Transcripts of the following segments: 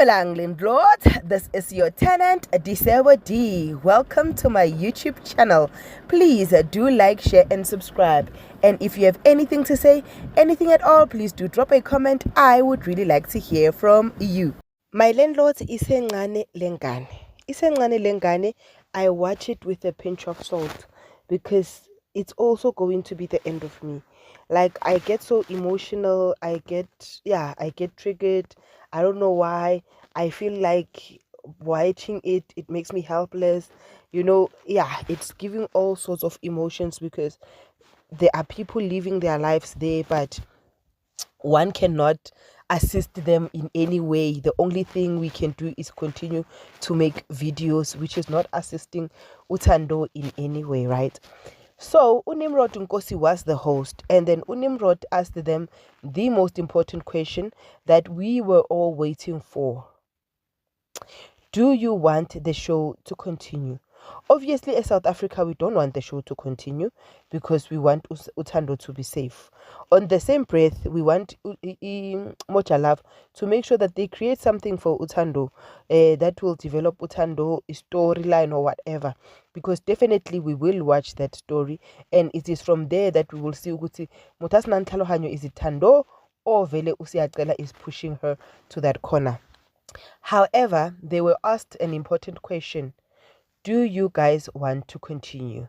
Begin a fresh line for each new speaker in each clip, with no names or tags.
Dumelang landlord, this is your tenant Disebo D. Welcome to my YouTube channel. Please do like, share and subscribe. And if you have anything to say, anything at all, please do drop a comment. I would really like to hear from you. My landlord Isencane Lengane. Isencane Lengane, I watch it with a pinch of salt because it's also going to be the end of me. Like, I get so emotional, I get triggered. I don't know why. I feel like watching it makes me helpless. It's giving all sorts of emotions because there are people living their lives there, but one cannot assist them in any way. The only thing we can do is continue to make videos, which is not assisting Utando in any way, right? So Unimrod Nkosi was the host, and then Unimrod asked them the most important question that we were all waiting for. Do you want the show to continue? Obviously, as South Africa, we don't want the show to continue because we want Utando to be safe. On the same breath, we want Moja Love to make sure that they create something for Utando that will develop Utando storyline or whatever. Because definitely we will watch that story, and it is from there that we will see ukuthi Mutasna Ntlhalohanyo is it Thando or Vele Usiacela is pushing her to that corner. However, they were asked an important question. Do you guys want to continue?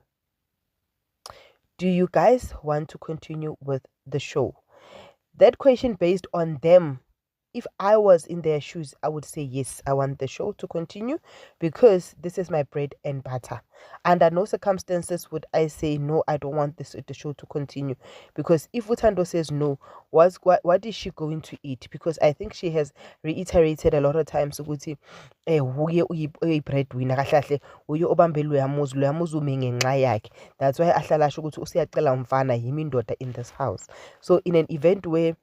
Do you guys want to continue with the show? That question based on them. If I was in their shoes, I would say yes, I want the show to continue because this is my bread and butter. Under no circumstances would I say no, I don't want the show to continue. Because if Utando says no, what is she going to eat? Because I think she has reiterated a lot of times ukuthi breadwinner kahle uye obambe loya muzi ume ngenxa yakhe. That's why ahlala asho ukuthi usiyacela umfana yimi indoda in this house. So in an event where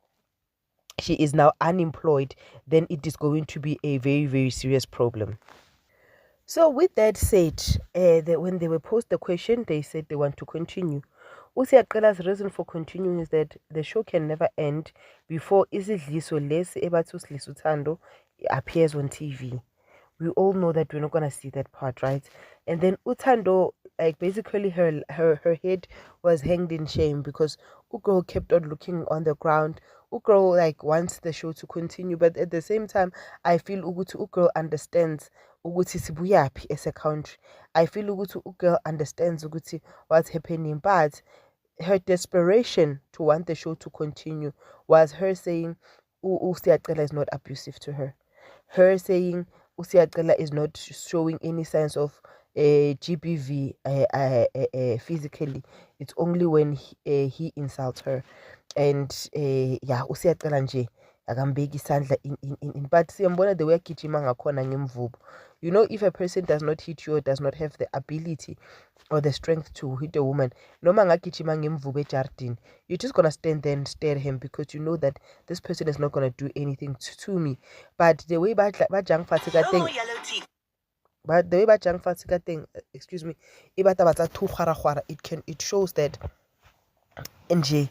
she is now unemployed, then it is going to be a very, very serious problem. So with that said, when they were posed the question, they said they want to continue. Usiaqela's reason for continuing is that the show can never end before Isidliso Les Ebatus Lisutando appears on TV. We all know that we're not gonna see that part, right? And then Utando, like basically her head was hanged in shame because Ugirl kept on looking on the ground. Ugirl like wants the show to continue, but at the same time, I feel Ugirl understands Uguti Sibuyapi as a country. I feel Ugirl understands Uguti what's happening, but her desperation to want the show to continue was her saying Usiacela is not abusive to her. Her saying Usiacela is not showing any signs of GBV physically. It's only when he insults her. And Usiacela nje akambeki isandla in but siyambona the way agijima ngakhona ngemvubu. You know, if a person does not hit you or does not have the ability or the strength to hit a woman, noma ngagijima ngemvubu ejardini, you're just gonna stand there and stare at him because you know that this person is not gonna do anything to me. But the way bajang fatika thing, but the way bajang fatika thing, excuse me, it shows that NJ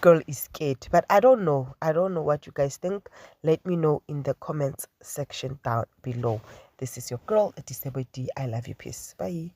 girl is scared. But I don't know what you guys think. Let me know in the comments section down below. This is your girl Disebo D. I love you. Peace. Bye.